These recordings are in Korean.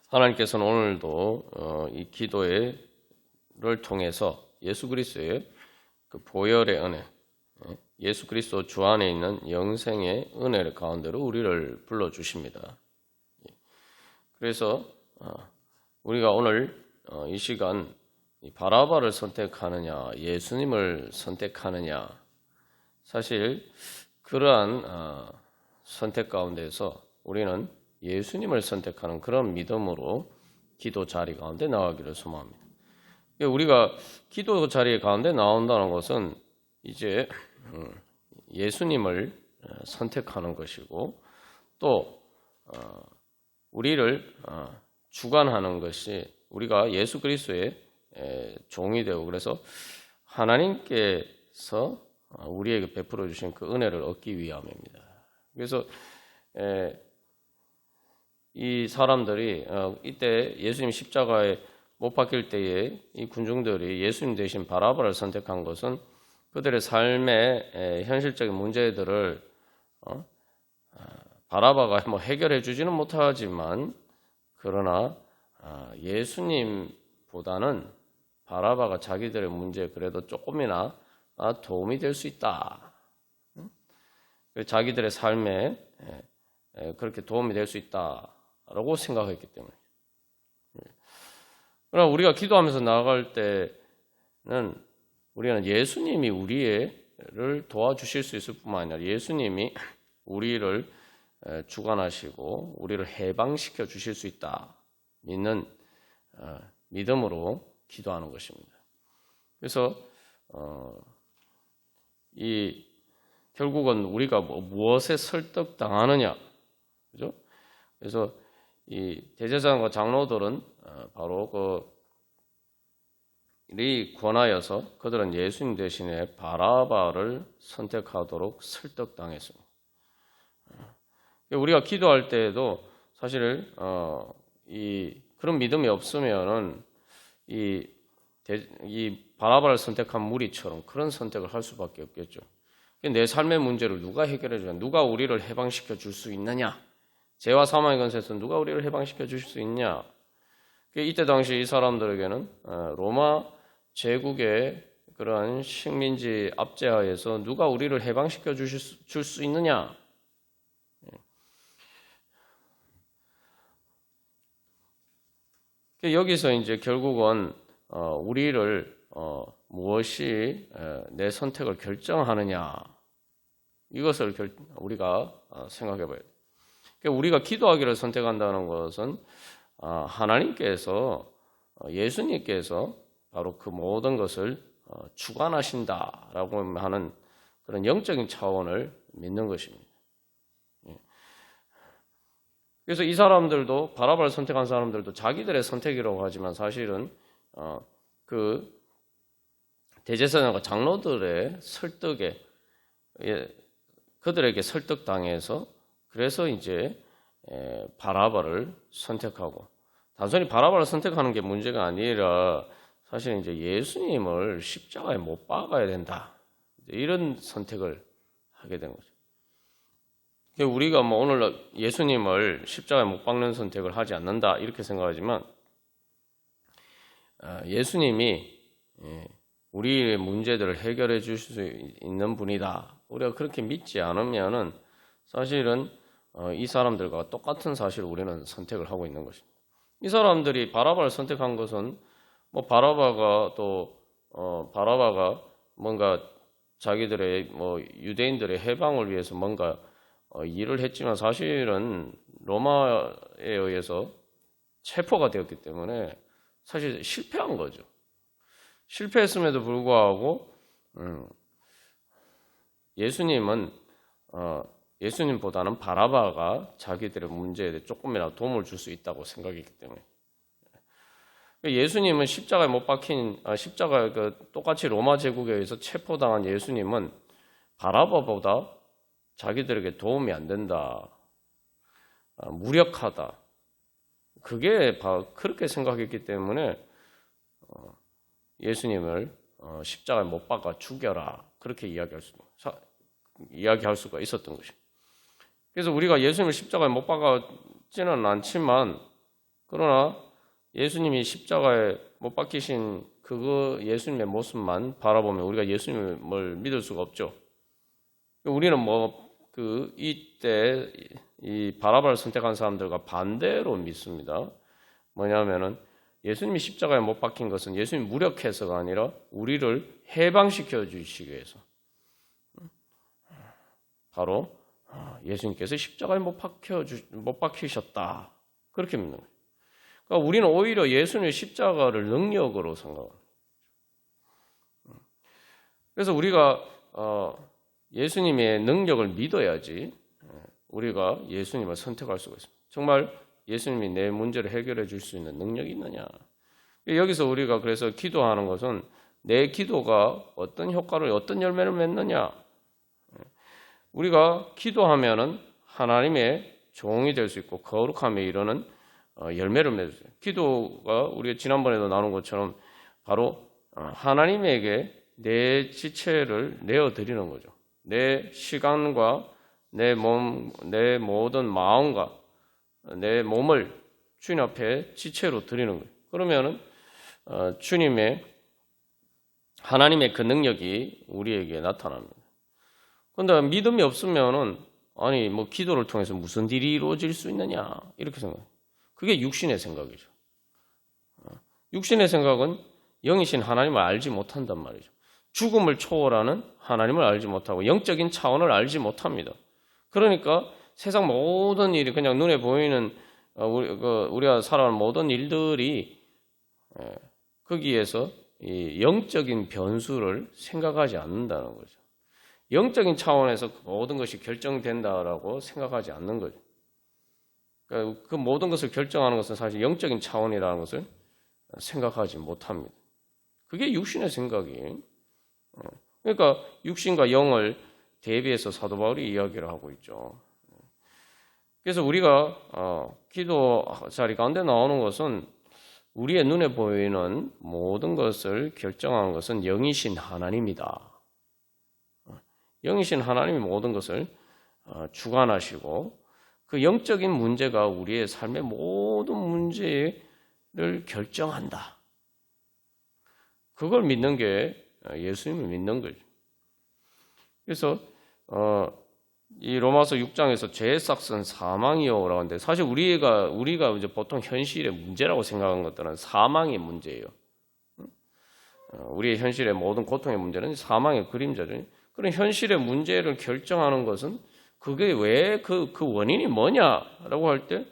하나님께서는 오늘도 이 기도를 통해서 예수 그리스도의 그 보혈의 은혜, 예수 그리스도 주 안에 있는 영생의 은혜 가운데로 우리를 불러주십니다. 그래서 우리가 오늘 이 시간 바라바를 선택하느냐, 예수님을 선택하느냐, 사실 그러한 선택 가운데서 우리는 예수님을 선택하는 그런 믿음으로 기도 자리 가운데 나가기를 소망합니다. 우리가 기도 자리 가운데 나온다는 것은 이제 예수님을 선택하는 것이고 또 우리를 주관하는 것이 우리가 예수 그리스도의 종이 되고 그래서 하나님께서 우리에게 베풀어 주신 그 은혜를 얻기 위함입니다. 그래서 이 사람들이 이때 예수님 십자가에 못 박힐 때에 이 군중들이 예수님 대신 바라바를 선택한 것은 그들의 삶의 현실적인 문제들을 바라바가 뭐 해결해 주지는 못하지만 그러나 예수님보다는 바라바가 자기들의 문제에 그래도 조금이나 도움이 될 수 있다. 자기들의 삶에 그렇게 도움이 될 수 있다라고 생각했기 때문에. 그러나 우리가 기도하면서 나아갈 때는 우리는 예수님이 우리를 도와주실 수 있을 뿐만 아니라 예수님이 우리를 주관하시고 우리를 해방시켜 주실 수 있다 믿는 믿음으로 기도하는 것입니다. 그래서 결국은 우리가 무엇에 설득당하느냐, 그죠? 그래서 이 대제사장과 장로들은 바로 이 권하여서 그들은 예수님 대신에 바라바를 선택하도록 설득당했습니다. 우리가 기도할 때에도 사실 그런 믿음이 없으면은 이 바라바를 선택한 무리처럼 그런 선택을 할 수밖에 없겠죠. 내 삶의 문제를 누가 해결해 주냐, 누가 우리를 해방시켜 줄 수 있느냐, 죄와 사망의 권세에서 누가 우리를 해방시켜 줄 수 있냐. 이때 당시 이 사람들에게는 로마 제국의 그러한 식민지 압제하에서 누가 우리를 해방시켜 줄 수 있느냐. 여기서 이제 결국은 우리를 무엇이 내 선택을 결정하느냐, 이것을 우리가 생각해 봐야 돼요. 우리가 기도하기를 선택한다는 것은 하나님께서 예수님께서 바로 그 모든 것을 주관하신다라고 하는 그런 영적인 차원을 믿는 것입니다. 그래서 이 사람들도 바라바를 선택한 사람들도 자기들의 선택이라고 하지만 사실은 그 대제사장과 장로들의 설득에 그들에게 설득당해서 그래서 이제 바라바를 선택하고 단순히 바라바를 선택하는 게 문제가 아니라 사실 이제 예수님을 십자가에 못 박아야 된다 이런 선택을 하게 된 거죠. 우리가 오늘 예수님을 십자가에 못 박는 선택을 하지 않는다 이렇게 생각하지만 예수님이 우리의 문제들을 해결해 줄 수 있는 분이다. 우리가 그렇게 믿지 않으면은 사실은 이 사람들과 똑같은 사실을 우리는 선택을 하고 있는 것입니다. 이 사람들이 바라바를 선택한 것은 바라바가 뭔가 자기들의 유대인들의 해방을 위해서 뭔가 일을 했지만 사실은 로마에 의해서 체포가 되었기 때문에 사실 실패한 거죠. 실패했음에도 불구하고 예수님보다는 바라바가 자기들의 문제에 조금이라도 도움을 줄 수 있다고 생각했기 때문에 예수님은 십자가에 못 박힌 십자가에 똑같이 로마 제국에 의해서 체포당한 예수님은 바라바보다 자기들에게 도움이 안 된다, 무력하다. 그렇게 생각했기 때문에 예수님을 십자가에 못 박아 죽여라 그렇게 이야기할 수가 있었던 것입니다. 그래서 우리가 예수님을 십자가에 못 박았지는 않지만 그러나 예수님이 십자가에 못 박히신 그거 예수님의 모습만 바라보면 우리가 예수님을 믿을 수가 없죠. 우리는 이때 이 바라바를 선택한 사람들과 반대로 믿습니다. 뭐냐면은 예수님이 십자가에 못 박힌 것은 예수님 무력해서가 아니라 우리를 해방시켜 주시기 위해서. 바로 예수님께서 십자가에 못 박히셨다. 그렇게 믿는 거예요. 그러니까 우리는 오히려 예수님의 십자가를 능력으로 생각합니다. 그래서 우리가 예수님의 능력을 믿어야지 우리가 예수님을 선택할 수가 있습니다. 정말 예수님이 내 문제를 해결해 줄 수 있는 능력이 있느냐. 여기서 우리가 그래서 기도하는 것은 내 기도가 어떤 효과를, 어떤 열매를 맺느냐. 우리가 기도하면은 하나님의 종이 될 수 있고 거룩함에 이르는 열매를 맺을 수 있어요. 기도가 우리가 지난번에도 나눈 것처럼 바로 하나님에게 내 지체를 내어드리는 거죠. 내 시간과 내 몸, 내 모든 마음과 내 몸을 주님 앞에 지체로 드리는 거예요. 그러면은 주님의 하나님의 그 능력이 우리에게 나타납니다. 그런데 믿음이 없으면은 아니 기도를 통해서 무슨 일이 이루어질 수 있느냐 이렇게 생각해요. 그게 육신의 생각이죠. 육신의 생각은 영이신 하나님을 알지 못한단 말이죠. 죽음을 초월하는 하나님을 알지 못하고 영적인 차원을 알지 못합니다. 그러니까 세상 모든 일이 그냥 눈에 보이는 우리가 살아가는 모든 일들이 거기에서 이 영적인 변수를 생각하지 않는다는 거죠. 영적인 차원에서 모든 것이 결정된다라고 생각하지 않는 거죠. 그러니까 그 모든 것을 결정하는 것은 사실 영적인 차원이라는 것을 생각하지 못합니다. 그게 육신의 생각이에요. 그러니까 육신과 영을 대비해서 사도 바울이 이야기를 하고 있죠. 그래서 우리가 기도 자리 가운데 나오는 것은 우리의 눈에 보이는 모든 것을 결정하는 것은 영이신 하나님이다. 영이신 하나님이 모든 것을 주관하시고 그 영적인 문제가 우리의 삶의 모든 문제를 결정한다. 그걸 믿는 게 예수님을 믿는 거죠. 그래서 이 로마서 6장에서 죄의 삭은 사망이요라고 하는데 사실 우리가 이제 보통 현실의 문제라고 생각하는 것들은 사망의 문제예요. 우리의 현실의 모든 고통의 문제는 사망의 그림자죠. 그런 현실의 문제를 결정하는 것은 그게 왜 그 원인이 뭐냐라고 할 때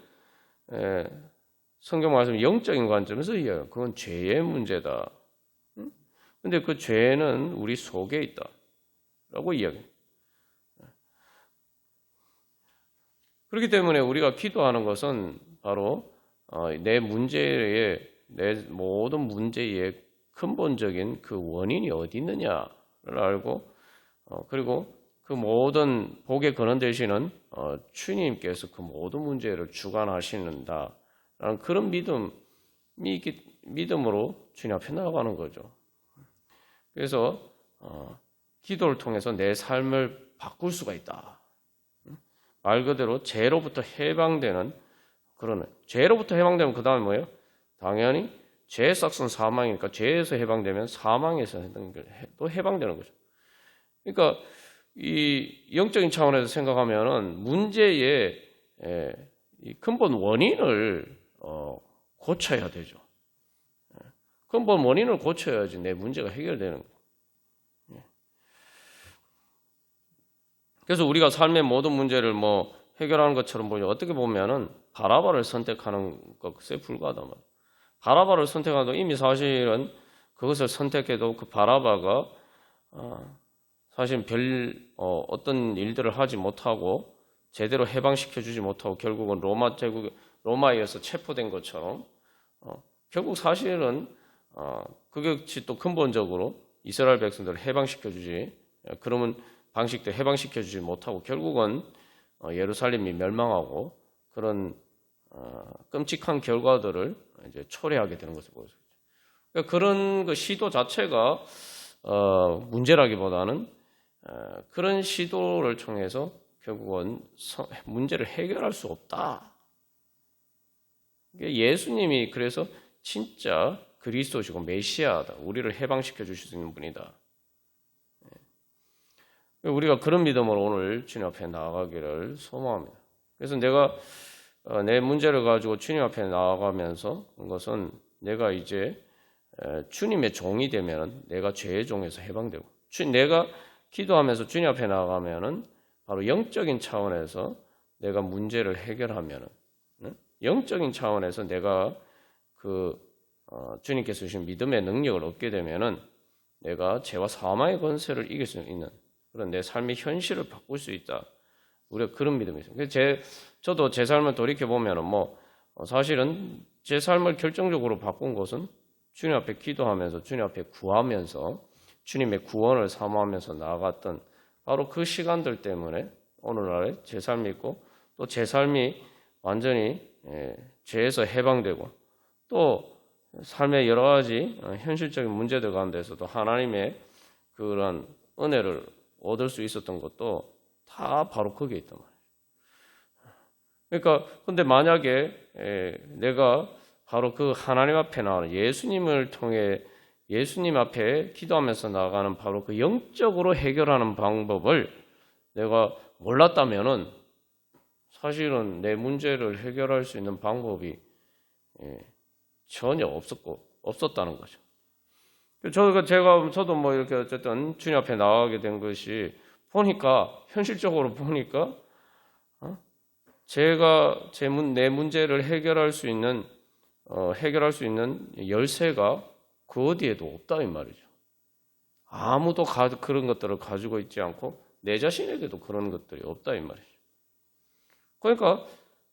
성경 말씀 영적인 관점에서 이해해요. 그건 죄의 문제다. 근데 그 죄는 우리 속에 있다라고 이야기해요. 그렇기 때문에 우리가 기도하는 것은 바로 내 모든 문제의 근본적인 그 원인이 어디 있느냐를 알고 그리고 그 모든 복의 근원 되시는 주님께서 그 모든 문제를 주관하시는다라는 그런 믿음으로 주님 앞에 나아가는 거죠. 그래서 기도를 통해서 내 삶을 바꿀 수가 있다. 말 그대로 죄로부터 해방되는 죄로부터 해방되면 그 다음에 뭐예요? 당연히 죄의 삭은 사망이니까 죄에서 해방되면 사망에서 또 해방되는 거죠. 그러니까 이 영적인 차원에서 생각하면은 문제의 이 근본 원인을 고쳐야 되죠. 근본 원인을 고쳐야지 내 문제가 해결되는 거예요. 그래서 우리가 삶의 모든 문제를 해결하는 것처럼 보니 어떻게 보면은 바라바를 선택하는 것에 불과하단 말이에요. 바라바를 선택하도 이미 사실은 그것을 선택해도 그 바라바가 사실 어떤 일들을 하지 못하고 제대로 해방시켜 주지 못하고 결국은 로마에서 체포된 것처럼 결국 사실은 그것이 또 근본적으로 이스라엘 백성들을 해방시켜 주지 그러면 방식대 해방시켜 주지 못하고 결국은 예루살렘이 멸망하고 그런 끔찍한 결과들을 이제 초래하게 되는 것을 보여주죠. 그러니까 그런 그 시도 자체가 문제라기보다는 그런 시도를 통해서 결국은 문제를 해결할 수 없다. 예수님이 그래서 진짜 그리스도시고 메시아다. 우리를 해방시켜 주실 수 있는 분이다. 우리가 그런 믿음으로 오늘 주님 앞에 나아가기를 소망합니다. 그래서 내가 내 문제를 가지고 주님 앞에 나아가면서 그것은 내가 이제 주님의 종이 되면 내가 죄의 종에서 해방되고, 내가 기도하면서 주님 앞에 나아가면은 바로 영적인 차원에서 내가 문제를 해결하면은, 영적인 차원에서 내가 주님께서 주신 믿음의 능력을 얻게 되면은 내가 죄와 사망의 권세를 이길 수 있는 그런 내 삶의 현실을 바꿀 수 있다. 우리가 그런 믿음이 있어요. 저도 제 삶을 돌이켜 보면은 사실은 제 삶을 결정적으로 바꾼 것은 주님 앞에 기도하면서 주님 앞에 구하면서 주님의 구원을 사모하면서 나아갔던 바로 그 시간들 때문에 오늘날의 제 삶이 있고, 또 제 삶이 완전히 죄에서 해방되고, 또 삶의 여러 가지 현실적인 문제들 가운데서도 하나님의 그런 은혜를 얻을 수 있었던 것도 다 바로 거기에 있단 말이에요. 그러니까 근데 만약에 내가 바로 그 하나님 앞에 나가는 예수님을 통해 예수님 앞에 기도하면서 나아가는 바로 그 영적으로 해결하는 방법을 내가 몰랐다면은 사실은 내 문제를 해결할 수 있는 방법이 전혀 없었다는 거죠. 저도 이렇게 어쨌든 주님 앞에 나가게 된 것이 보니까, 현실적으로 보니까, 내 문제를 해결할 수 있는 열쇠가 그 어디에도 없다, 이 말이죠. 아무도 그런 것들을 가지고 있지 않고, 내 자신에게도 그런 것들이 없다, 이 말이죠. 그러니까,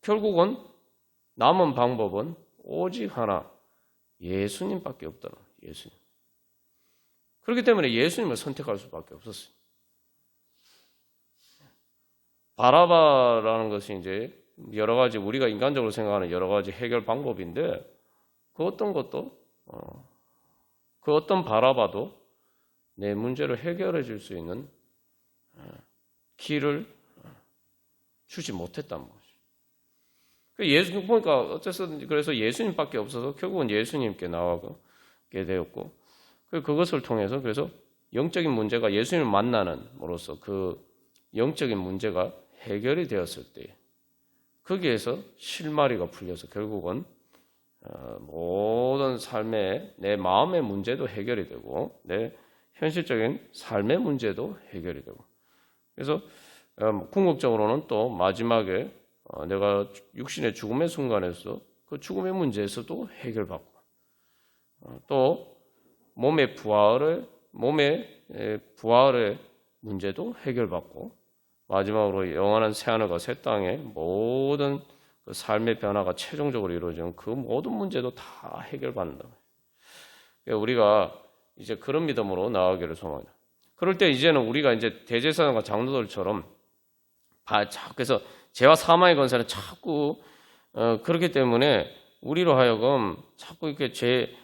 결국은 남은 방법은 오직 하나, 예수님밖에 없다는 거예요, 예수님. 그렇기 때문에 예수님을 선택할 수밖에 없었어요. 바라바라는 것이 이제 여러 가지 우리가 인간적으로 생각하는 여러 가지 해결 방법인데, 그 어떤 바라바도 내 문제를 해결해 줄 수 있는 길을 주지 못했단 거죠. 예수님 보니까 어째서든지 그래서 예수님밖에 없어서 결국은 예수님께 나아가게 되었고, 그것을 통해서 그래서 영적인 문제가 예수님을 만나는으로써 그 영적인 문제가 해결이 되었을 때 거기에서 실마리가 풀려서 결국은 모든 삶의 내 마음의 문제도 해결이 되고 내 현실적인 삶의 문제도 해결이 되고, 그래서 궁극적으로는 또 마지막에 내가 육신의 죽음의 순간에서 그 죽음의 문제에서도 해결받고, 또 몸의 부활의 문제도 해결받고, 마지막으로 영원한 새하늘과 새 땅의 모든 그 삶의 변화가 최종적으로 이루어지는 그 모든 문제도 다 해결받는다. 우리가 이제 그런 믿음으로 나아가기를 소망합니다. 그럴 때 이제는 우리가 이제 대제사장과 장로들처럼 그래서 죄와 사망의 권세는 자꾸 그렇기 때문에 우리로 하여금 자꾸 이렇게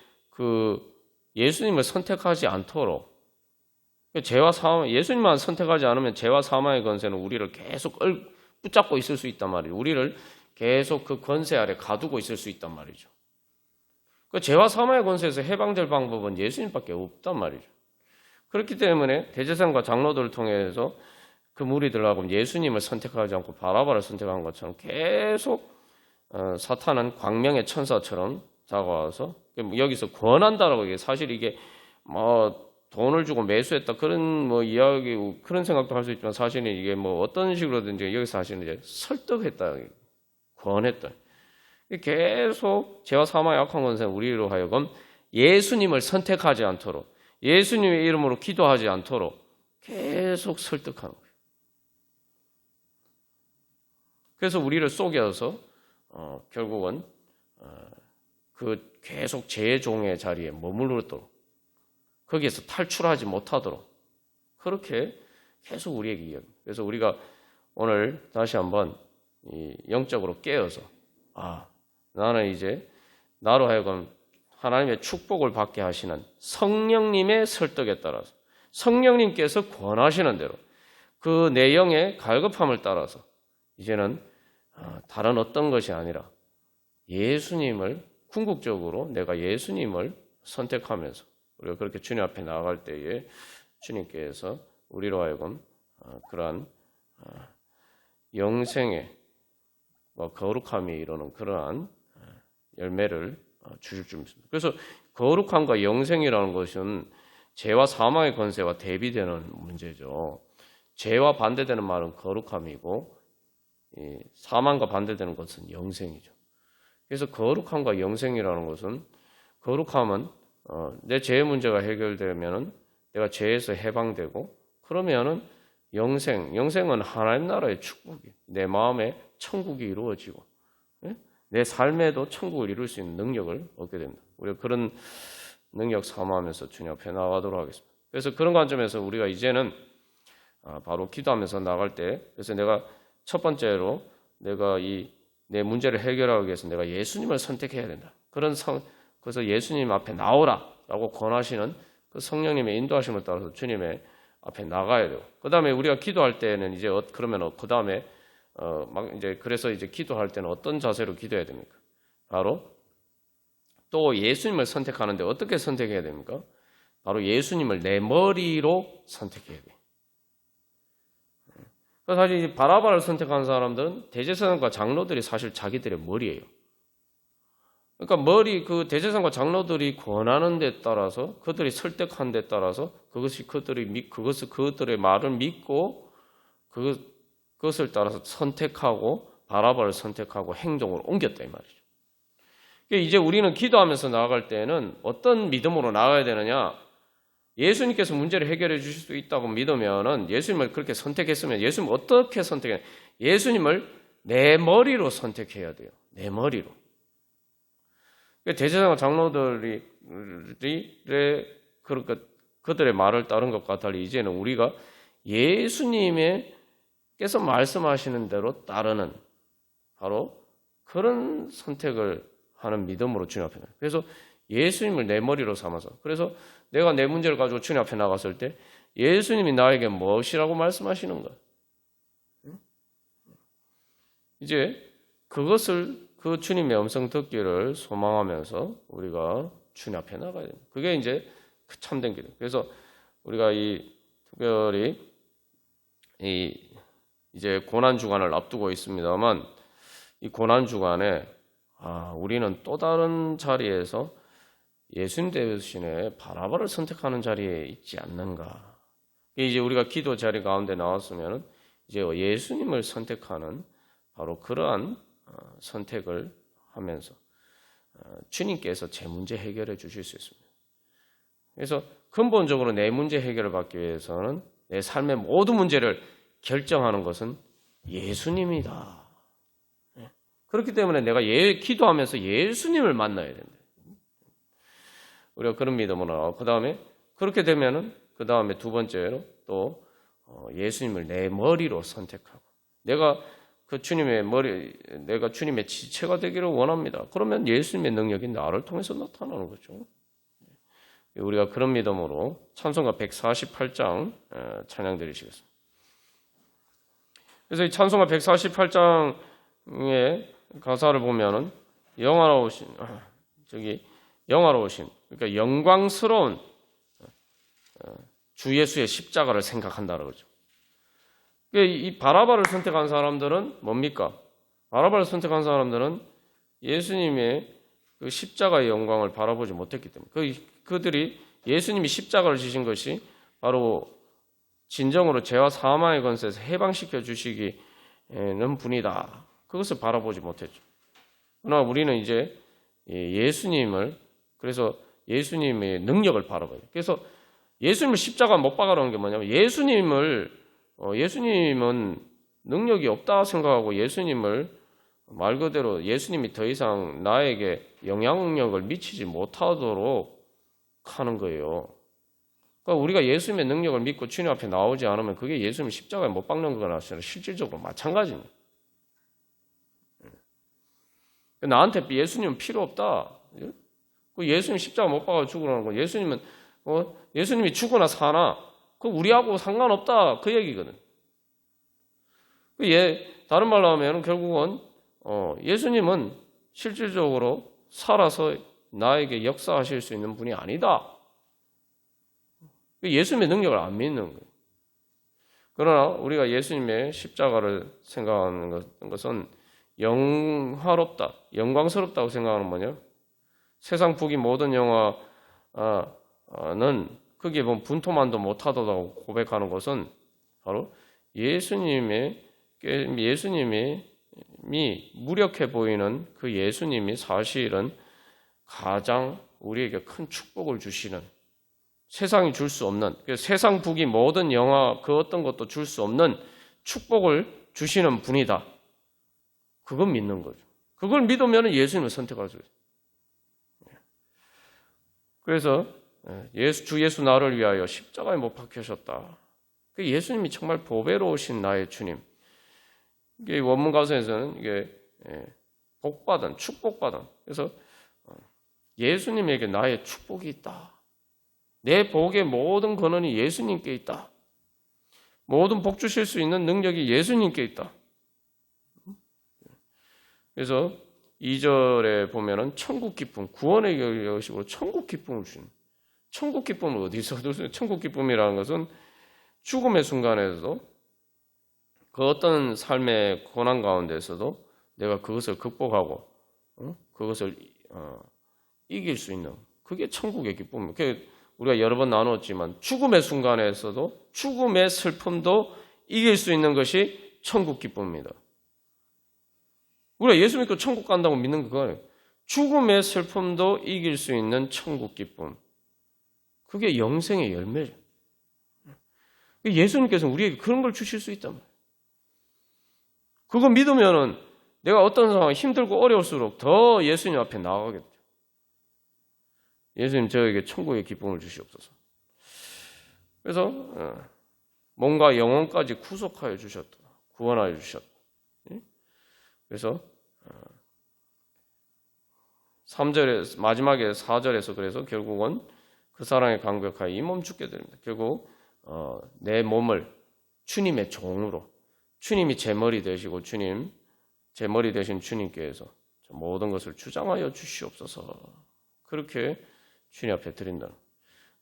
예수님을 선택하지 않도록, 예수님만 선택하지 않으면 죄와 사망의 권세는 우리를 계속 붙잡고 있을 수 있단 말이에요. 우리를 계속 그 권세 아래 가두고 있을 수 있단 말이죠. 죄와 사망의 권세에서 해방될 방법은 예수님밖에 없단 말이죠. 그렇기 때문에 대제사장과 장로들을 통해서 그 무리들하고 예수님을 선택하지 않고 바라바를 선택한 것처럼 계속 사탄은 광명의 천사처럼 다가와서 여기서 권한다라고 이게 사실 이게 돈을 주고 매수했다 그런 이야기 그런 생각도 할 수 있지만 사실은 이게 어떤 식으로든지 여기서 사실은 이제 설득했다, 권했다. 계속 죄와 사망의 악한 권세는 우리로 하여금 예수님을 선택하지 않도록, 예수님의 이름으로 기도하지 않도록 계속 설득하는 거예요. 그래서 우리를 속여서 결국은 그 계속 죄의 종의 자리에 머무르도록, 거기에서 탈출하지 못하도록 그렇게 계속 우리에게 이야기합니다. 그래서 우리가 오늘 다시 한번 영적으로 깨어서 나는 이제 나로 하여금 하나님의 축복을 받게 하시는 성령님의 설득에 따라서, 성령님께서 권하시는 대로 그 내 영의 갈급함을 따라서 이제는 다른 어떤 것이 아니라 예수님을 궁극적으로 내가 예수님을 선택하면서 우리가 그렇게 주님 앞에 나아갈 때에 주님께서 우리로 하여금 그러한 영생의 거룩함이 이루는 그러한 열매를 주실 줄 믿습니다. 그래서 거룩함과 영생이라는 것은 죄와 사망의 권세와 대비되는 문제죠. 죄와 반대되는 말은 거룩함이고 사망과 반대되는 것은 영생이죠. 그래서 거룩함과 영생이라는 것은 거룩함은 내 죄의 문제가 해결되면은 내가 죄에서 해방되고 그러면은 영생은 하나님 나라의 축복이 내 마음에 천국이 이루어지고 내 삶에도 천국을 이룰 수 있는 능력을 얻게 됩니다. 우리가 그런 능력 삼아하면서 주님 앞에 나가도록 하겠습니다. 그래서 그런 관점에서 우리가 이제는 바로 기도하면서 나갈 때 그래서 내가 첫 번째로 내가 내 문제를 해결하기 위해서 내가 예수님을 선택해야 된다. 그래서 예수님 앞에 나오라라고 권하시는 그 성령님의 인도하심을 따라서 주님의 앞에 나가야 돼요. 그 다음에 우리가 기도할 때는 이제 그러면 그 다음에 그래서 이제 기도할 때는 어떤 자세로 기도해야 됩니까? 바로 또 예수님을 선택하는데 어떻게 선택해야 됩니까? 바로 예수님을 내 머리로 선택해야 돼요. 사실 바라바를 선택한 사람들은 대제사장과 장로들이 사실 자기들의 머리예요. 그러니까 그 대제사장과 장로들이 권하는 데 따라서 그들이 설득한 데 따라서 그것들의 말을 믿고 그것을 따라서 선택하고 바라바를 선택하고 행동을 옮겼다 이 말이죠. 그러니까 이제 우리는 기도하면서 나아갈 때는 어떤 믿음으로 나아가야 되느냐? 예수님께서 문제를 해결해 주실 수 있다고 믿으면은 예수님을 그렇게 선택했으면 예수님 어떻게 선택해? 예수님을 내 머리로 선택해야 돼요. 내 머리로. 대제사장 장로들이 그들의 말을 따른 것과 달리 이제는 우리가 예수님께서 말씀하시는 대로 따르는 바로 그런 선택을 하는 믿음으로 주님 앞에 나가요. 그래서 예수님을 내 머리로 삼아서 그래서 내가 내 문제를 가지고 주님 앞에 나갔을 때 예수님이 나에게 무엇이라고 말씀하시는가? 이제 그것을 그 주님의 음성 듣기를 소망하면서 우리가 주님 앞에 나가야 됩니다. 그게 이제 참된 기도. 그래서 우리가 특별히 이제 고난 주간을 앞두고 있습니다만 이 고난 주간에 우리는 또 다른 자리에서 예수님 대신에 바라바를 선택하는 자리에 있지 않는가. 이제 우리가 기도 자리 가운데 나왔으면 이제 예수님을 선택하는 바로 그러한 선택을 하면서 주님께서 제 문제 해결해 주실 수 있습니다. 그래서 근본적으로 내 문제 해결을 받기 위해서는 내 삶의 모든 문제를 결정하는 것은 예수님이다. 그렇기 때문에 내가 기도하면서 예수님을 만나야 된다. 우리가 그런 믿음으로 나오고 그 다음에 그렇게 되면은 그 다음에 두 번째로 또 예수님을 내 머리로 선택하고 내가 주님의 지체가 되기를 원합니다. 그러면 예수님의 능력이 나를 통해서 나타나는 거죠. 우리가 그런 믿음으로 찬송가 148장 찬양 드리시겠습니다. 그래서 이 찬송가 148장의 가사를 보면은 영화로우신 그러니까 영광스러운 주 예수의 십자가를 생각한다는 거죠. 이 바라바를 선택한 사람들은 뭡니까? 바라바를 선택한 사람들은 예수님의 그 십자가의 영광을 바라보지 못했기 때문에 그들이 예수님이 십자가를 지신 것이 진정으로 죄와 사망의 권세에서 해방시켜 주시기는 분이다. 그것을 바라보지 못했죠. 그러나 우리는 이제 그래서 예수님의 능력을 바라봐요. 그래서 예수님을 십자가 못 박아라는 게 뭐냐면 예수님은 능력이 없다 생각하고 말 그대로 예수님이 더 이상 나에게 영향력을 미치지 못하도록 하는 거예요. 그러니까 우리가 예수님의 능력을 믿고 주님 앞에 나오지 않으면 그게 예수님 십자가에 못 박는 거나 실질적으로 마찬가지입니다. 나한테 예수님은 필요 없다. 예수님 십자가 못 박아 죽으라는 거. 예수님이 죽거나 사나 그 우리하고 상관없다 그 얘기거든. 다른 말로 하면 결국은 예수님은 실질적으로 살아서 나에게 역사하실 수 있는 분이 아니다. 예수님의 능력을 안 믿는 거예요. 그러나 우리가 예수님의 십자가를 생각하는 것은 영화롭다, 영광스럽다고 생각하는 뭐냐? 세상 북이 모든 영화는 거기에 보면 분토만도 못하다고 고백하는 것은 바로 예수님이 무력해 보이는 그 예수님이 사실은 가장 우리에게 큰 축복을 주시는, 세상이 줄 수 없는, 세상 북이 모든 영화 그 어떤 것도 줄 수 없는 축복을 주시는 분이다. 그걸 믿는 거죠. 그걸 믿으면 예수님을 선택할 수 있어요. 그래서 주 예수 나를 위하여 십자가에 못 박히셨다. 예수님이 정말 보배로우신 나의 주님. 이게 원문 가서에서는 이게 복받은, 축복받은. 그래서 예수님에게 나의 축복이 있다. 내 복의 모든 근원이 예수님께 있다. 모든 복 주실 수 있는 능력이 예수님께 있다. 그래서 2절에 보면은 천국 기쁨, 구원의 결식으로 천국 기쁨을 주는. 천국 기쁨을 어디서 얻으세요? 천국 기쁨이라는 것은 죽음의 순간에서도 그 어떤 삶의 고난 가운데서도 내가 그것을 극복하고 그것을 이길 수 있는, 그게 천국의 기쁨입니다. 우리가 여러 번 나눴지만 죽음의 순간에서도, 죽음의 슬픔도 이길 수 있는 것이 천국 기쁨입니다. 우리가 예수 믿고 천국 간다고 믿는 그거 아니에요. 죽음의 슬픔도 이길 수 있는 천국 기쁨. 그게 영생의 열매죠. 예수님께서는 우리에게 그런 걸 주실 수 있단 말이에요. 그거 믿으면은 내가 어떤 상황 힘들고 어려울수록 더 예수님 앞에 나아가겠죠. 예수님 저에게 천국의 기쁨을 주시옵소서. 그래서 몸과 영혼까지 구속하여 주셨다. 구원하여 주셨다. 그래서 3절에 마지막에 4절에서 그래서 결국은 그 사랑에 감격하여 이 몸 죽게 됩니다. 결국 내 몸을 주님의 종으로, 주님이 제 머리 되시고 제 머리 되신 주님께서 모든 것을 주장하여 주시옵소서. 그렇게 주님 앞에 드린다.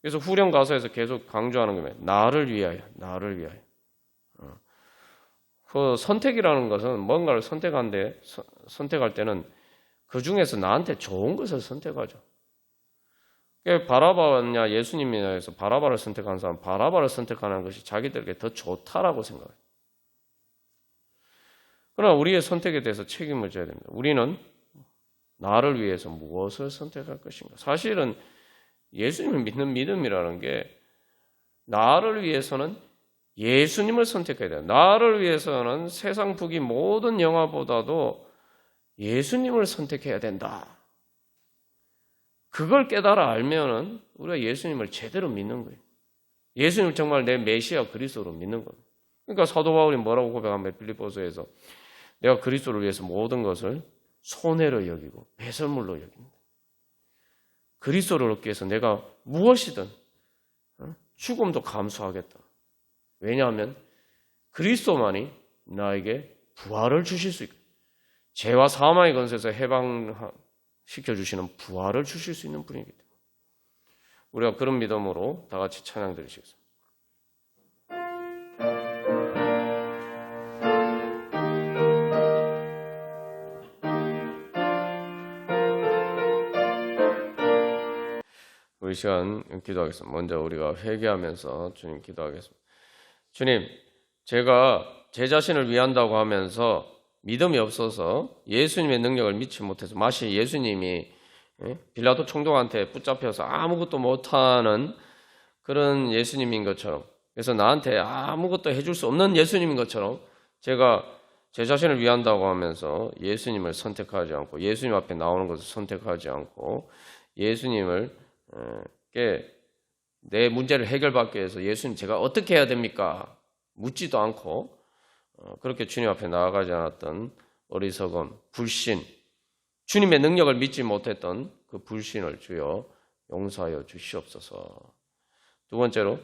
그래서 후렴 가사에서 계속 강조하는 게 뭐예요? 나를 위하여, 나를 위하여. 그 선택이라는 것은 뭔가를 선택할 때는 그 중에서 나한테 좋은 것을 선택하죠. 바라바냐 예수님이냐 해서 바라바를 선택한 사람, 바라바를 선택하는 것이 자기들에게 더 좋다라고 생각해요. 그러나 우리의 선택에 대해서 책임을 져야 됩니다. 우리는 나를 위해서 무엇을 선택할 것인가? 사실은 예수님을 믿는 믿음이라는 게 나를 위해서는 예수님을 선택해야 돼요. 나를 위해서는 세상 북이 모든 영화보다도 예수님을 선택해야 된다. 그걸 깨달아 알면은 우리가 예수님을 제대로 믿는 거예요. 예수님을 정말 내 메시아 그리스도로 믿는 거예요. 그러니까 사도 바울이 뭐라고 고백하면 빌립보서에서 내가 그리스도를 위해서 모든 것을 손해로 여기고 배설물로 여깁니다. 그리스도를 얻기 위해서 내가 무엇이든 죽음도 감수하겠다. 왜냐하면 그리스도만이 나에게 부활을 주실 수 있고 죄와 사망의 권세에서 해방시켜주시는 부활을 주실 수 있는 분이기 때문에 우리가 그런 믿음으로 다 같이 찬양 드리시겠습니다. 우리 시간 기도하겠습니다. 먼저 우리가 회개하면서 주님 기도하겠습니다. 주님, 제가 제 자신을 위한다고 하면서 믿음이 없어서 예수님의 능력을 믿지 못해서 마치 예수님이 빌라도 총독한테 붙잡혀서 아무것도 못하는 그런 예수님인 것처럼, 그래서 나한테 아무것도 해줄 수 없는 예수님인 것처럼 제가 제 자신을 위한다고 하면서 예수님을 선택하지 않고 예수님 앞에 나오는 것을 선택하지 않고 예수님을 내 문제를 해결받기 위해서 예수님 제가 어떻게 해야 됩니까? 묻지도 않고 그렇게 주님 앞에 나아가지 않았던 어리석음, 불신, 주님의 능력을 믿지 못했던 그 불신을 주여 용서하여 주시옵소서. 두 번째로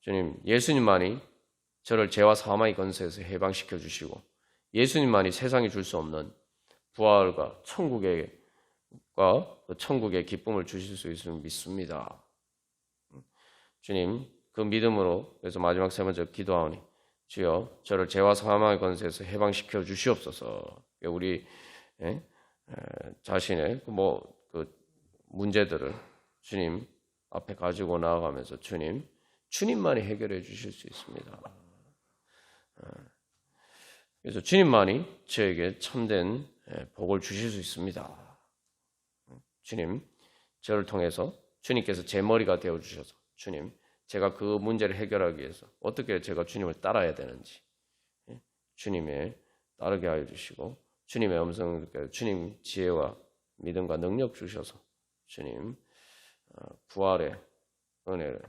주님, 예수님만이 저를 죄와 사망의 권세에서 해방시켜 주시고 예수님만이 세상이 줄 수 없는 부활과 천국의 기쁨을 주실 수 있음을 믿습니다. 주님, 그 믿음으로 그래서 마지막 세 번째 기도하오니 주여 저를 죄와 사망의 권세에서 해방시켜 주시옵소서. 우리 자신의 그 문제들을 주님 앞에 가지고 나아가면서 주님만이 해결해 주실 수 있습니다. 그래서 주님만이 저에게 참된 복을 주실 수 있습니다. 주님, 저를 통해서 주님께서 제 머리가 되어 주셔서 주님, 제가 그 문제를 해결하기 위해서 어떻게 제가 주님을 따라야 되는지 주님의 따르게 하여 주시고 주님의 음성을 듣게 주님 지혜와 믿음과 능력 주셔서 주님 부활의 은혜를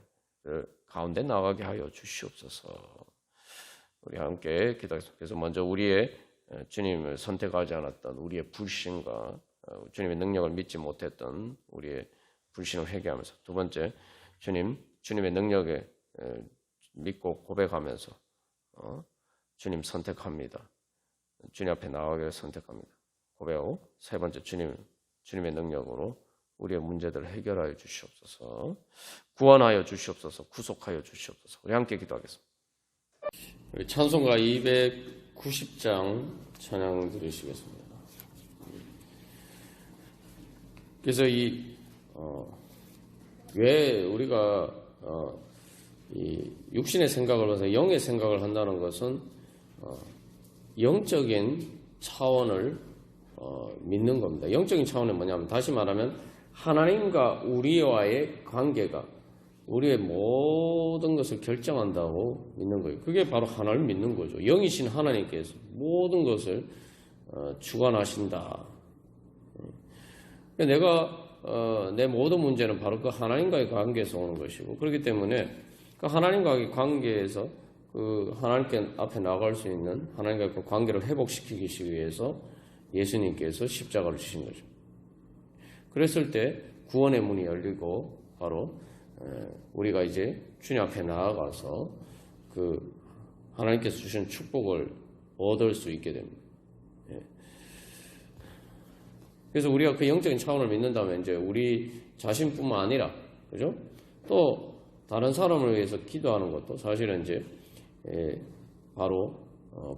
가운데 나가게 하여 주시옵소서. 우리 함께 기도하겠습니다. 그래서 먼저 우리의 주님을 선택하지 않았던 우리의 불신과 주님의 능력을 믿지 못했던 우리의 불신을 회개하면서 두 번째 주님의 능력에 믿고 고백하면서 주님 선택합니다. 주님 앞에 나가기를 선택합니다. 고백하고 세 번째 주님의 능력으로 우리의 문제들을 해결하여 주시옵소서. 구원하여 주시옵소서. 구속하여 주시옵소서. 우리 함께 기도하겠습니다. 우리 찬송가 290장 찬양 드리시겠습니다. 그래서 왜 우리가 이 육신의 생각을 해서 영의 생각을 한다는 것은 영적인 차원을 믿는 겁니다. 영적인 차원은 뭐냐면 다시 말하면 하나님과 우리와의 관계가 우리의 모든 것을 결정한다고 믿는 거예요. 그게 바로 하나님을 믿는 거죠. 영이신 하나님께서 모든 것을 주관하신다. 내가 내 모든 문제는 바로 그 하나님과의 관계에서 오는 것이고 그렇기 때문에 그 하나님과의 관계에서 그 하나님께 앞에 나갈 수 있는 하나님과의 그 관계를 회복시키기 위해서 예수님께서 십자가를 주신 거죠. 그랬을 때 구원의 문이 열리고 바로 우리가 이제 주님 앞에 나아가서 그 하나님께서 주신 축복을 얻을 수 있게 됩니다. 그래서 우리가 그 영적인 차원을 믿는다면 이제 우리 자신뿐만 아니라 그죠? 또 다른 사람을 위해서 기도하는 것도 사실은 이제 바로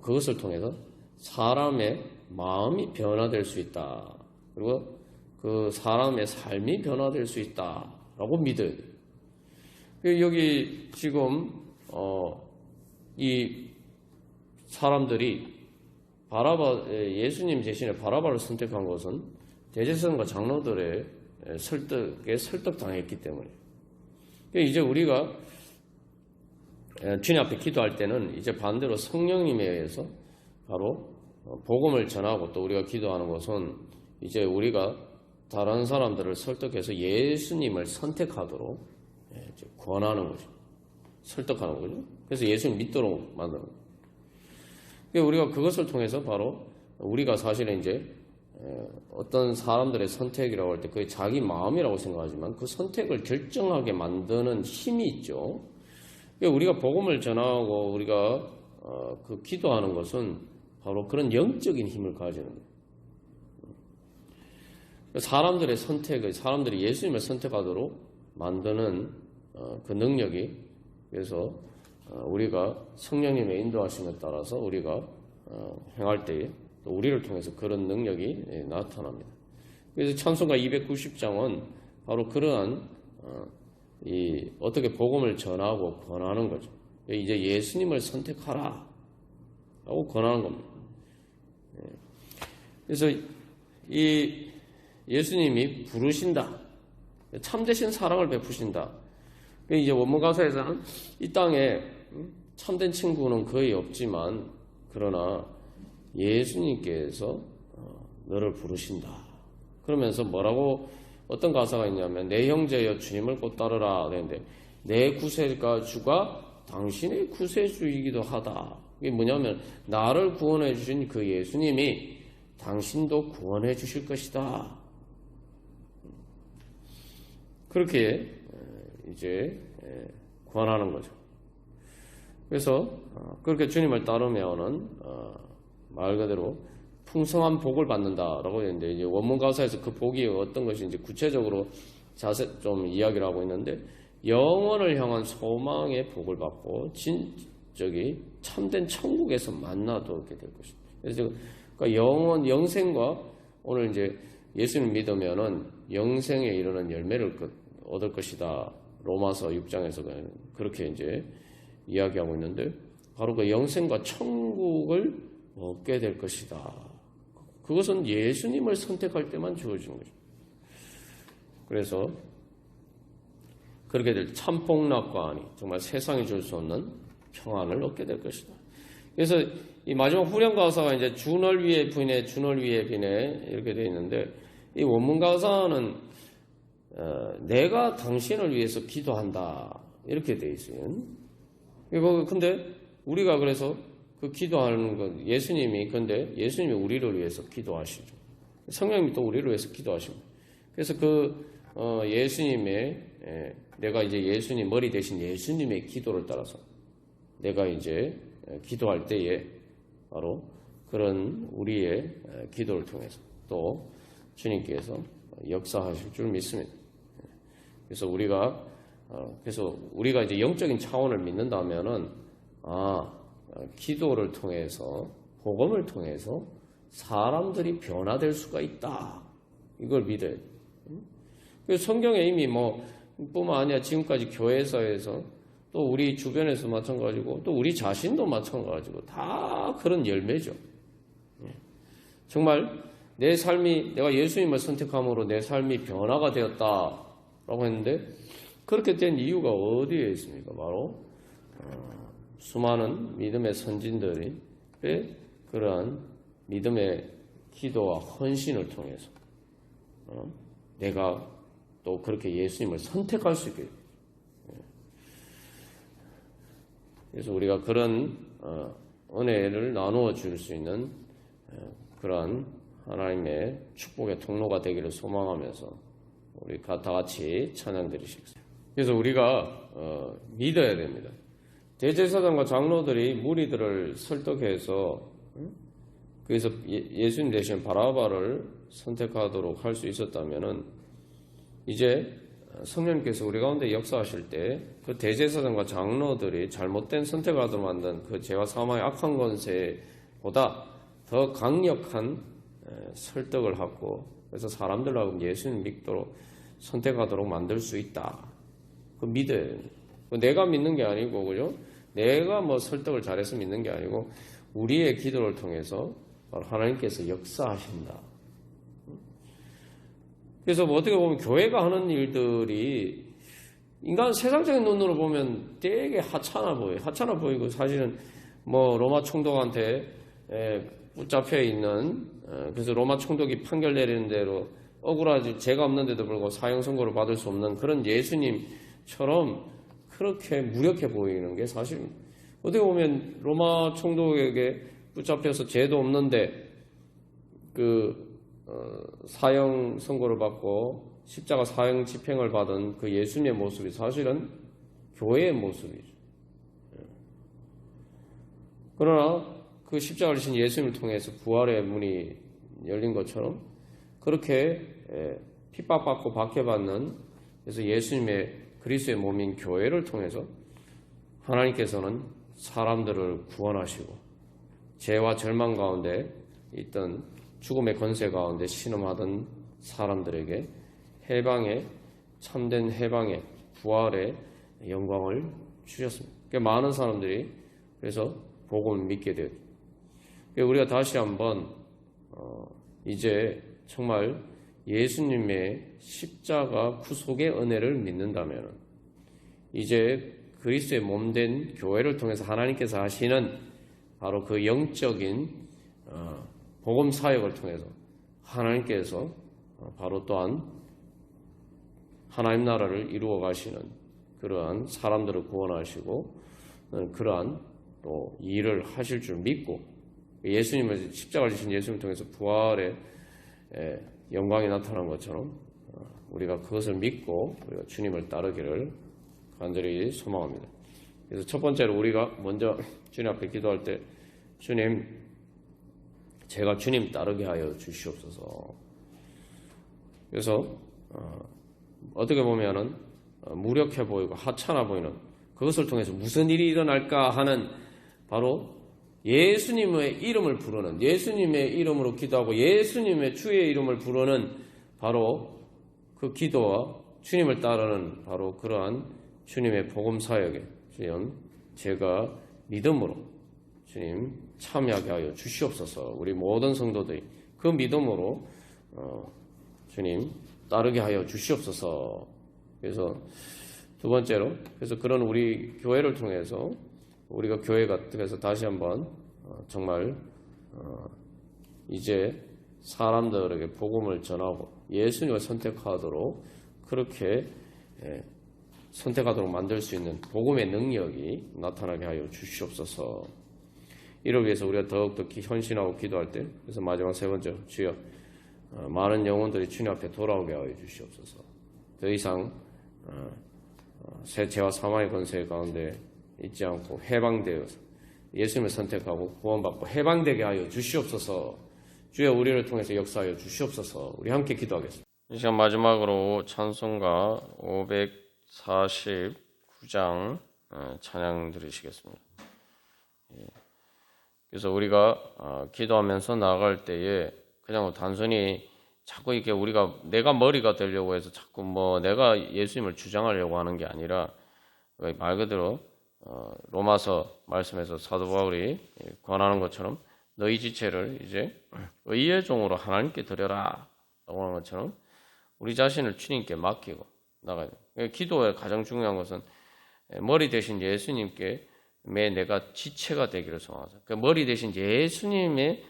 그것을 통해서 사람의 마음이 변화될 수 있다. 그리고 그 사람의 삶이 변화될 수 있다라고 믿어야 돼요. 여기 지금 이 사람들이 예수님 대신에 바라바를 선택한 것은 대제사장과 장로들의 설득에 설득당했기 때문에 이제 우리가 주님 앞에 기도할 때는 이제 반대로 성령님에 의해서 바로 복음을 전하고 또 우리가 기도하는 것은 이제 우리가 다른 사람들을 설득해서 예수님을 선택하도록 권하는 거죠. 설득하는 거죠. 그래서 예수님 믿도록 만드는 거죠. 우리가 그것을 통해서 바로 우리가 사실은 이제 어떤 사람들의 선택이라고 할 때 그게 자기 마음이라고 생각하지만 그 선택을 결정하게 만드는 힘이 있죠. 우리가 복음을 전하고 우리가 그 기도하는 것은 바로 그런 영적인 힘을 가지는 거예요. 사람들의 선택을 사람들이 예수님을 선택하도록 만드는 그 능력이 그래서 우리가 성령님의 인도하심에 따라서 우리가 행할 때에 또 우리를 통해서 그런 능력이 나타납니다. 그래서 찬송가 290장은 바로 그러한 어떻게 복음을 전하고 권하는 거죠. 이제 예수님을 선택하라 라고 권하는 겁니다. 그래서 이 예수님이 부르신다. 참되신 사랑을 베푸신다. 이제 원문 가사에서는 이 땅에 참된 친구는 거의 없지만 그러나 예수님께서 너를 부르신다. 그러면서 뭐라고 어떤 가사가 있냐면 내 형제여 주님을 곧 따르라 그랬는데 내 구세가 주가 당신의 구세주이기도 하다. 이게 뭐냐면 나를 구원해 주신 그 예수님이 당신도 구원해 주실 것이다. 그렇게 이제 권하는 거죠. 그래서 그렇게 주님을 따르면은 말 그대로 풍성한 복을 받는다라고 했는데 이제 원문 가사에서 그 복이 어떤 것인지 구체적으로 자세 좀 이야기를 하고 있는데 영원을 향한 소망의 복을 받고 저기 참된 천국에서 만나도록 될 것입니다. 그래서 그러니까 영생과 오늘 이제 예수를 믿으면은 영생에 이르는 열매를 얻을 것이다. 로마서 6장에서 그렇게 이제 이야기하고 있는데 바로 그 영생과 천국을 얻게 될 것이다. 그것은 예수님을 선택할 때만 주어지는 거죠. 그래서 그렇게 될 참복락과 아니 정말 세상이 줄 수 없는 평안을 얻게 될 것이다. 그래서 이 마지막 후렴 가사가 이제 주널 위에 빈에 주널 위에 빈에 이렇게 되어 있는데 이 원문 가사는 내가 당신을 위해서 기도한다 이렇게 되어 있어요. 근데 우리가 그래서 그 기도하는 건 근데 예수님이 우리를 위해서 기도하시죠. 성령님이 또 우리를 위해서 기도하십니다. 그래서 예수님의 내가 이제 예수님 머리 대신 예수님의 기도를 따라서 내가 이제 기도할 때에 바로 그런 우리의 기도를 통해서 또 주님께서 역사하실 줄 믿습니다. 그래서 우리가 이제 영적인 차원을 믿는다면은 기도를 통해서 복음을 통해서 사람들이 변화될 수가 있다. 이걸 믿어야 돼. 그래서 성경에 이미 뿐만 아니라 지금까지 교회에서 또 우리 주변에서 마찬가지고 또 우리 자신도 마찬가지고 다 그런 열매죠. 정말 내 삶이 내가 예수님을 선택함으로 내 삶이 변화가 되었다라고 했는데 그렇게 된 이유가 어디에 있습니까? 바로 수많은 믿음의 선진들이 그러한 믿음의 기도와 헌신을 통해서 내가 또 그렇게 예수님을 선택할 수 있게. 그래서 우리가 그런 은혜를 나누어 줄 수 있는 그러한 하나님의 축복의 통로가 되기를 소망하면서 우리 다 같이 찬양 드리시겠습니다. 그래서 우리가 믿어야 됩니다. 대제사장과 장로들이 무리들을 설득해서 그래서 예수님 대신 바라바를 선택하도록 할 수 있었다면은 이제 성령님께서 우리 가운데 역사하실 때 그 대제사장과 장로들이 잘못된 선택을 하도록 만든 그 죄와 사망의 악한 권세보다 더 강력한 설득을 하고 그래서 사람들하고 예수님 믿도록 선택하도록 만들 수 있다. 그 믿어요. 내가 믿는 게 아니고 그죠? 내가 설득을 잘해서 믿는 게 아니고 우리의 기도를 통해서 하나님께서 역사하신다. 그래서 어떻게 보면 교회가 하는 일들이 인간 세상적인 눈으로 보면 되게 하찮아 보여요. 하찮아 보이고 사실은 로마 총독한테 붙잡혀 있는 그래서 로마 총독이 판결 내리는 대로 억울하지 죄가 없는데도 불구하고 사형 선고를 받을 수 없는 그런 예수님처럼 그렇게 무력해 보이는 게 사실 어떻게 보면 로마 총독에게 붙잡혀서 죄도 없는데 사형 선고를 받고 십자가 사형 집행을 받은 그 예수님의 모습이 사실은 교회의 모습이죠. 그러나 그 십자가를 지신 예수님을 통해서 부활의 문이 열린 것처럼 그렇게 핍박받고 박해받는 그래서 예수님의 그리스도의 몸인 교회를 통해서 하나님께서는 사람들을 구원하시고 죄와 절망 가운데 있던 죽음의 권세 가운데 신음하던 사람들에게 참된 해방의 부활의 영광을 주셨습니다. 그러니까 많은 사람들이 그래서 복음을 믿게 되었죠. 우리가 다시 한번 이제 정말 예수님의 십자가 구속의 은혜를 믿는다면 이제 그리스도의 몸된 교회를 통해서 하나님께서 하시는 바로 그 영적인 복음 사역을 통해서 하나님께서 바로 또한 하나님 나라를 이루어 가시는 그러한 사람들을 구원하시고 그러한 또 일을 하실 줄 믿고 예수님을 십자가를 지신 예수님을 통해서 부활의 영광이 나타난 것처럼 우리가 그것을 믿고 우리가 주님을 따르기를 간절히 소망합니다. 그래서 첫 번째로 우리가 먼저 주님 앞에 기도할 때 주님 제가 주님 따르게 하여 주시옵소서. 그래서 어떻게 보면은 무력해 보이고 하찮아 보이는 그것을 통해서 무슨 일이 일어날까 하는 바로 예수님의 이름을 부르는, 예수님의 이름으로 기도하고 예수님의 주의 이름을 부르는 바로 그 기도와 주님을 따르는 바로 그러한 주님의 복음 사역에 주님 제가 믿음으로 주님 참여하게 하여 주시옵소서. 우리 모든 성도들이 그 믿음으로 주님 따르게 하여 주시옵소서. 그래서 두 번째로, 그래서 그런 우리 교회를 통해서 우리가 교회가 돼서 다시 한번 정말 이제 사람들에게 복음을 전하고 예수님을 선택하도록 그렇게 선택하도록 만들 수 있는 복음의 능력이 나타나게 하여 주시옵소서. 이를 위해서 우리가 더욱더 헌신하고 기도할 때, 그래서 마지막 세 번째, 주여 많은 영혼들이 주님 앞에 돌아오게 하여 주시옵소서. 더 이상 새 죄와 사망의 권세 가운데 있지 않고 해방되어서 예수님을 선택하고 구원받고 해방되게 하여 주시옵소서. 주여 우리를 통해서 역사하여 주시옵소서. 우리 함께 기도하겠습니다. 이 시간 마지막으로 찬송가 549장 찬양 드리시겠습니다. 그래서 우리가 기도하면서 나아갈 때에 그냥 단순히 자꾸 이렇게 우리가 내가 머리가 되려고 해서 자꾸 내가 예수님을 주장하려고 하는 게 아니라 말 그대로 로마서 말씀에서 사도 바울이 권하는 것처럼 너희 지체를 이제 의의 종으로 하나님께 드려라 라고 하는 것처럼 우리 자신을 주님께 맡기고 나가야 돼요. 기도의 가장 중요한 것은 머리 대신 예수님께 내가 지체가 되기를 소망하죠. 그 머리 대신 예수님에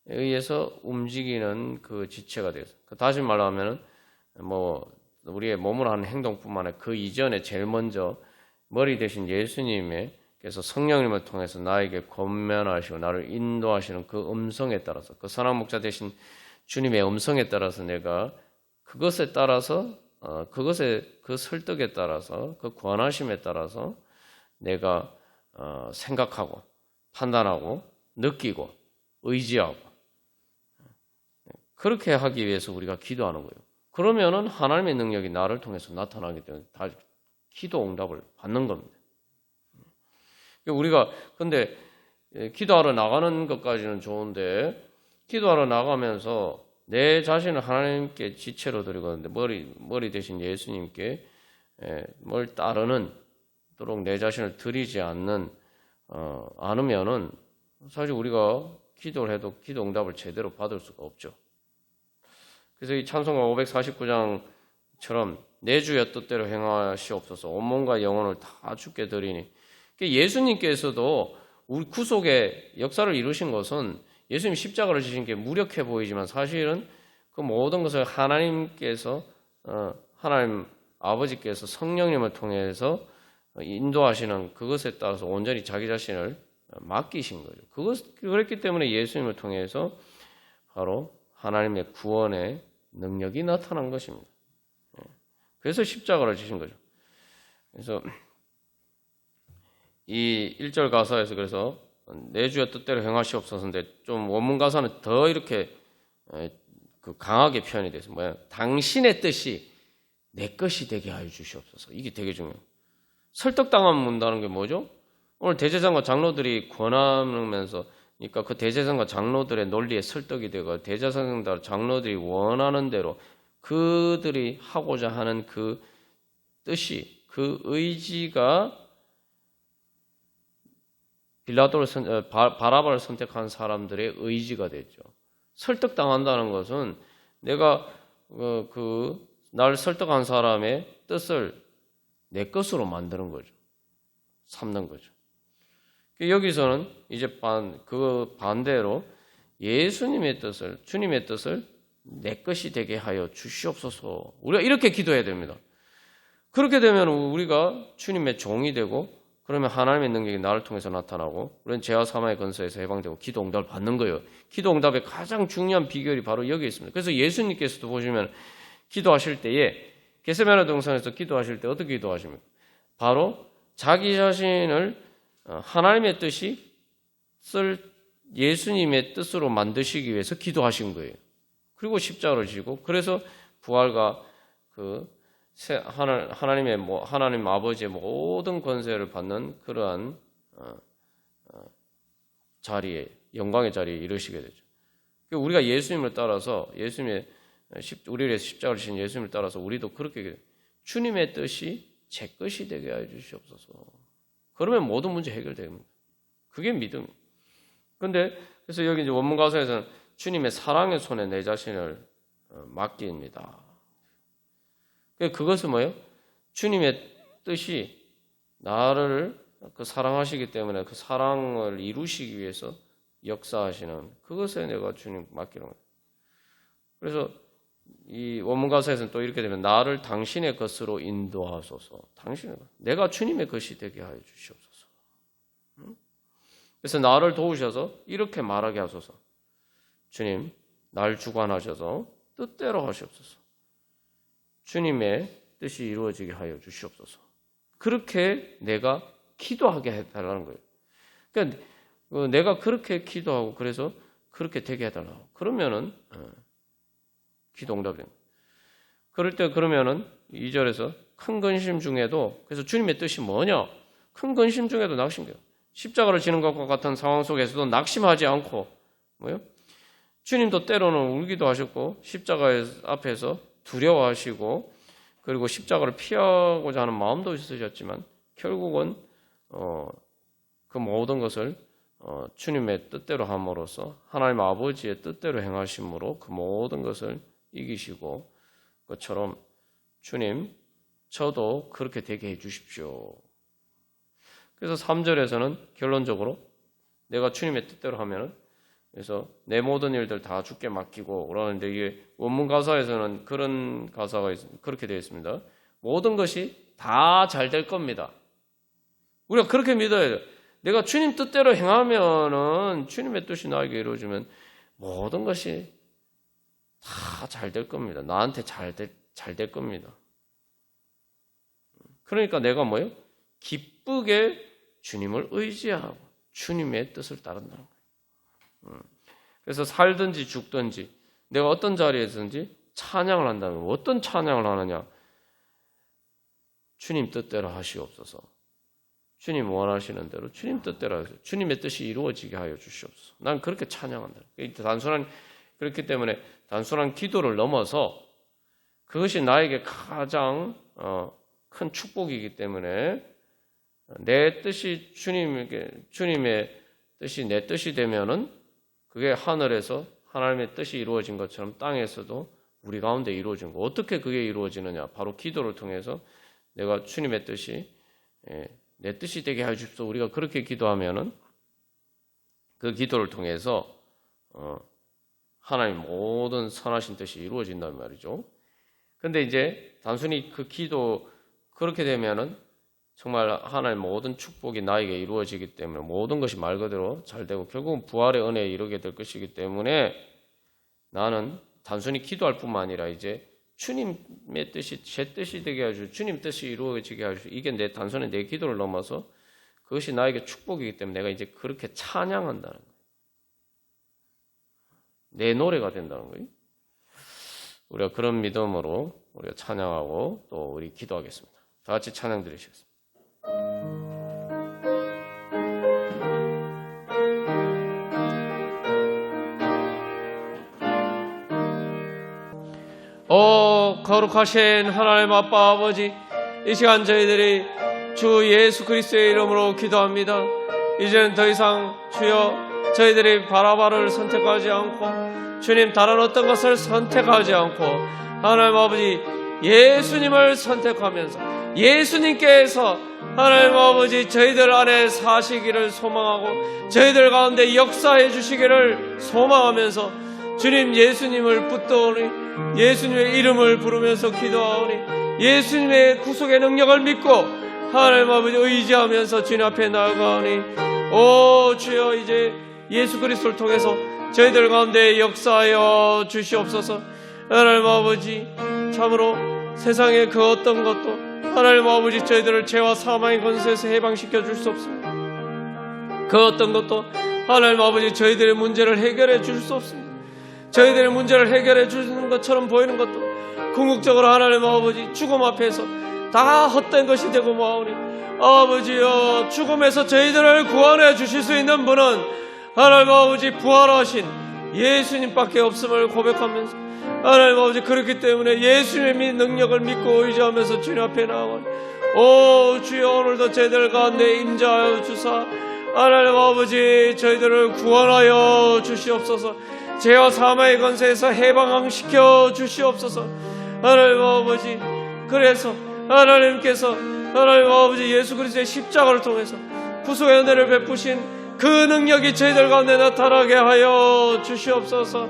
의해서 움직이는 그 지체가 되어서 다시 말하면 우리의 몸으로 하는 행동뿐만 아니라 그 이전에 제일 먼저 머리 대신 예수님께서 성령님을 통해서 나에게 권면하시고 나를 인도하시는 그 음성에 따라서 그 선한 목자 대신 주님의 음성에 따라서 내가 그것에 따라서 그것의 그 설득에 따라서 그 권하심에 따라서 내가 생각하고 판단하고 느끼고 의지하고 그렇게 하기 위해서 우리가 기도하는 거예요. 그러면은 하나님의 능력이 나를 통해서 나타나기 때문에 다 기도 응답을 받는 겁니다. 우리가 근데 기도하러 나가는 것까지는 좋은데 기도하러 나가면서 내 자신을 하나님께 지체로 드리고 머리 대신 예수님께 뭘 따르는 도록 내 자신을 드리지 않으면은 사실 우리가 기도를 해도 기도 응답을 제대로 받을 수가 없죠. 그래서 이 찬송가 549장처럼 내 주의 뜻대로 행하시옵소서 온몸과 영혼을 다 주께 드리니 예수님께서도 우리 구속의 역사를 이루신 것은 예수님 십자가를 지신 게 무력해 보이지만 사실은 그 모든 것을 하나님께서 하나님 아버지께서 성령님을 통해서 인도하시는 그것에 따라서 온전히 자기 자신을 맡기신 거죠. 그랬기 때문에 예수님을 통해서 바로 하나님의 구원의 능력이 나타난 것입니다. 그래서 십자가를 지신 거죠. 그래서 이 1절 가사에서 그래서 내 주의 뜻대로 행하시옵소서인데 좀 원문 가사는 더 이렇게 강하게 표현이 돼서 당신의 뜻이 내 것이 되게 하여 주시옵소서. 이게 되게 중요해요. 설득당하면 문다는 게 뭐죠? 오늘 대제사장과 장로들이 권하면서 그러니까 그 대제사장과 장로들의 논리에 설득이 되고 대제사장과 장로들이 원하는 대로 그들이 하고자 하는 그 뜻이 그 의지가 바라바를 선택한 사람들의 의지가 됐죠. 설득당한다는 것은 내가 날 설득한 사람의 뜻을 내 것으로 만드는 거죠. 삼는 거죠. 여기서는 이제 그 반대로 예수님의 뜻을, 주님의 뜻을 내 것이 되게 하여 주시옵소서. 우리가 이렇게 기도해야 됩니다. 그렇게 되면 우리가 주님의 종이 되고 그러면 하나님의 능력이 나를 통해서 나타나고 우리는 죄와 사망의 권세에서 해방되고 기도 응답을 받는 거예요. 기도 응답의 가장 중요한 비결이 바로 여기 있습니다. 그래서 예수님께서도 보시면 기도하실 때에 겟세마네 동산에서 기도하실 때 어떻게 기도하십니까? 바로 자기 자신을 하나님의 뜻을 예수님의 뜻으로 만드시기 위해서 기도하신 거예요. 그리고 십자가를 지고 그래서 부활과 그 하나님 아버지의 모든 권세를 받는 그러한 자리에 영광의 자리에 이르시게 되죠. 우리가 예수님을 따라서 우리를 위해서 십자가를 지신 예수님을 따라서 우리도 그렇게 주님의 뜻이 제 것이 되게 해 주시옵소서. 그러면 모든 문제 해결됩니다. 그게 믿음. 근데 그래서 여기 이제 원문 가사에서는 주님의 사랑의 손에 내 자신을 맡깁니다. 그것은 뭐예요? 주님의 뜻이 나를 사랑하시기 때문에 그 사랑을 이루시기 위해서 역사하시는 그것에 내가 주님 맡기는 거예요. 그래서 이 원문 가사에서는 또 이렇게 되면 나를 당신의 것으로 인도하소서. 내가 주님의 것이 되게 하여 주시옵소서. 그래서 나를 도우셔서 이렇게 말하게 하소서. 주님, 날 주관하셔서 뜻대로 하시옵소서. 주님의 뜻이 이루어지게 하여 주시옵소서. 그렇게 내가 기도하게 해달라는 거예요. 그러니까 내가 그렇게 기도하고 그래서 그렇게 되게 해달라고. 그러면은 기도 응답이 됩니다. 그럴 때 그러면은 2절에서 큰 근심 중에도 그래서 주님의 뜻이 뭐냐? 큰 근심 중에도 낙심돼요. 십자가를 지는 것과 같은 상황 속에서도 낙심하지 않고 뭐요? 주님도 때로는 울기도 하셨고 십자가 앞에서 두려워하시고 그리고 십자가를 피하고자 하는 마음도 있으셨지만 결국은 그 모든 것을 주님의 뜻대로 함으로써 하나님 아버지의 뜻대로 행하심으로 그 모든 것을 이기시고 것처럼 주님 저도 그렇게 되게 해 주십시오. 그래서 3절에서는 결론적으로 내가 주님의 뜻대로 하면은 그래서 내 모든 일들 다 주께 맡기고 그러는데 이게 원문 가사에서는 그런 가사가 그렇게 되어 있습니다. 모든 것이 다 잘 될 겁니다. 우리가 그렇게 믿어야 돼요. 내가 주님 뜻대로 행하면은 주님의 뜻이 나에게 이루어지면 모든 것이 다 잘 될 겁니다. 나한테 잘 될 겁니다. 그러니까 내가 뭐예요? 기쁘게 주님을 의지하고 주님의 뜻을 따른다는 거예요. 그래서 살든지 죽든지 내가 어떤 자리에서든지 찬양을 한다면 어떤 찬양을 하느냐? 주님 뜻대로 하시옵소서. 주님 원하시는 대로 주님 뜻대로 하시옵소서. 주님의 뜻이 이루어지게 하여 주시옵소서. 난 그렇게 찬양한다. 그렇기 때문에 단순한 기도를 넘어서 그것이 나에게 가장 큰 축복이기 때문에 내 뜻이 주님의 뜻이 내 뜻이 되면은 그게 하늘에서 하나님의 뜻이 이루어진 것처럼 땅에서도 우리 가운데 이루어진 거. 어떻게 그게 이루어지느냐? 바로 기도를 통해서 내가 주님의 뜻이 내 뜻이 되게 해 주십시오. 우리가 그렇게 기도하면은 그 기도를 통해서 하나님 모든 선하신 뜻이 이루어진단 말이죠. 근데 이제 단순히 그 기도 그렇게 되면은 정말 하나님 모든 축복이 나에게 이루어지기 때문에 모든 것이 말 그대로 잘 되고 결국은 부활의 은혜에 이르게 될 것이기 때문에 나는 단순히 기도할 뿐만 아니라 이제 주님의 뜻이 제 뜻이 되게 해주시고 주님 뜻이 이루어지게 해주시고 이게 단순히 내 기도를 넘어서 그것이 나에게 축복이기 때문에 내가 이제 그렇게 찬양한다는 거예요. 내 노래가 된다는 거예요. 우리가 그런 믿음으로 우리가 찬양하고 또 우리 기도하겠습니다. 다 같이 찬양 드리시겠습니다. 거룩하신 하나님 아빠 아버지, 이 시간 저희들이 주 예수 그리스도의 이름으로 기도합니다. 이제는 더 이상 주여 저희들이 바라바를 선택하지 않고 주님 다른 어떤 것을 선택하지 않고 하나님 아버지 예수님을 선택하면서 예수님께서 하나님 아버지 저희들 안에 사시기를 소망하고 저희들 가운데 역사해 주시기를 소망하면서 주님 예수님을 붙들오니 예수님의 이름을 부르면서 기도하오니 예수님의 구속의 능력을 믿고 하나님 아버지 의지하면서 주님 앞에 나아가오니 오 주여 이제 예수 그리스도를 통해서 저희들 가운데 역사하여 주시옵소서. 하나님 아버지 참으로 세상의 그 어떤 것도 하나님 아버지 저희들을 죄와 사망의 권세에서 해방시켜 줄 수 없습니다. 그 어떤 것도 하나님 아버지 저희들의 문제를 해결해 줄 수 없습니다. 저희들의 문제를 해결해 주는 것처럼 보이는 것도 궁극적으로 하나님 아버지 죽음 앞에서 다 헛된 것이 되고 마오니, 아버지여, 죽음에서 저희들을 구원해 주실 수 있는 분은 하나님 아버지 부활하신 예수님밖에 없음을 고백하면서, 하나님 아버지, 그렇기 때문에 예수님의 능력을 믿고 의지하면서 주님 앞에 나아가니, 오 주여, 오늘도 저희들 가운데 임재하여 주사 하나님 아버지 저희들을 구원하여 주시옵소서. 죄와 사망의 권세에서 해방시켜 주시옵소서. 하나님 아버지, 그래서 하나님께서 하나님 아버지 예수 그리스도의 십자가를 통해서 구속의 은혜를 베푸신 그 능력이 저희들 가운데 나타나게 하여 주시옵소서.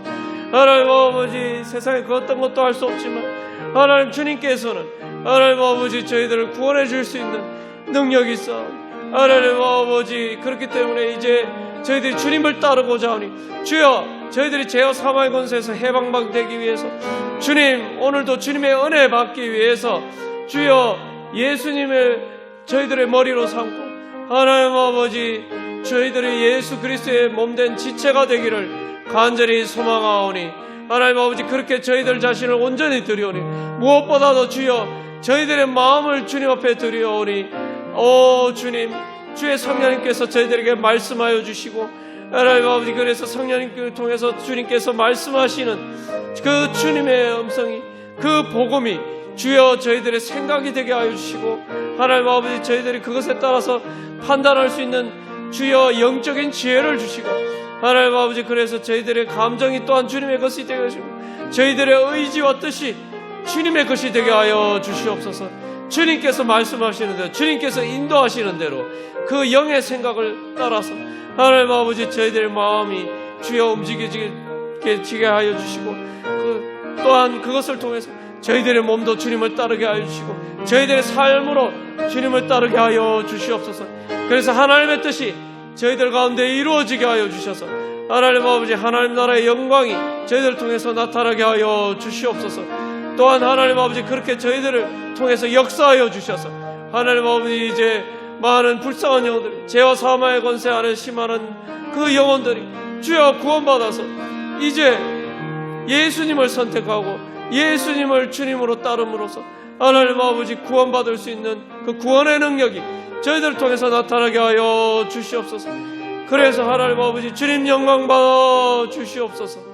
하나님 아버지, 세상에 그 어떤 것도 할 수 없지만 하나님 주님께서는 하나님 아버지 저희들을 구원해 줄 수 있는 능력이 있어. 하나님 아버지, 그렇기 때문에 이제 저희들이 주님을 따르고자 하니, 주여, 저희들이 죄와 사망의 권세에서 해방되기 위해서, 주님, 오늘도 주님의 은혜 받기 위해서 주여 예수님을 저희들의 머리로 삼고, 하나님 아버지 저희들이 예수 그리스도의 몸된 지체가 되기를 간절히 소망하오니, 하나님 아버지 그렇게 저희들 자신을 온전히 드리오니, 무엇보다도 주여 저희들의 마음을 주님 앞에 드리오니, 오 주님, 주의 성령님께서 저희들에게 말씀하여 주시고, 하나님 아버지, 그래서 성령님을 통해서 주님께서 말씀하시는 그 주님의 음성이, 그 복음이 주여 저희들의 생각이 되게 하여 주시고, 하나님 아버지 저희들이 그것에 따라서 판단할 수 있는 주여 영적인 지혜를 주시고, 하나님 아버지 그래서 저희들의 감정이 또한 주님의 것이 되게 하시고, 저희들의 의지와 뜻이 주님의 것이 되게 하여 주시옵소서. 주님께서 말씀하시는 대로, 주님께서 인도하시는 대로 그 영의 생각을 따라서 하나님 아버지 저희들의 마음이 주여 움직여지게 하여 주시고, 또한 그것을 통해서 저희들의 몸도 주님을 따르게 하여 주시고, 저희들의 삶으로 주님을 따르게 하여 주시옵소서. 그래서 하나님의 뜻이 저희들 가운데 이루어지게 하여 주셔서 하나님 아버지 하나님 나라의 영광이 저희들을 통해서 나타나게 하여 주시옵소서. 또한 하나님 아버지 그렇게 저희들을 통해서 역사하여 주셔서 하나님 아버지 이제 많은 불쌍한 영혼들이, 죄와 사망의 권세 아래 심하는 그 영혼들이 주여 구원받아서 이제 예수님을 선택하고 예수님을 주님으로 따름으로써 하나님 아버지 구원받을 수 있는 그 구원의 능력이 저희들을 통해서 나타나게 하여 주시옵소서. 그래서 하나님 아버지 주님 영광 받아 주시옵소서.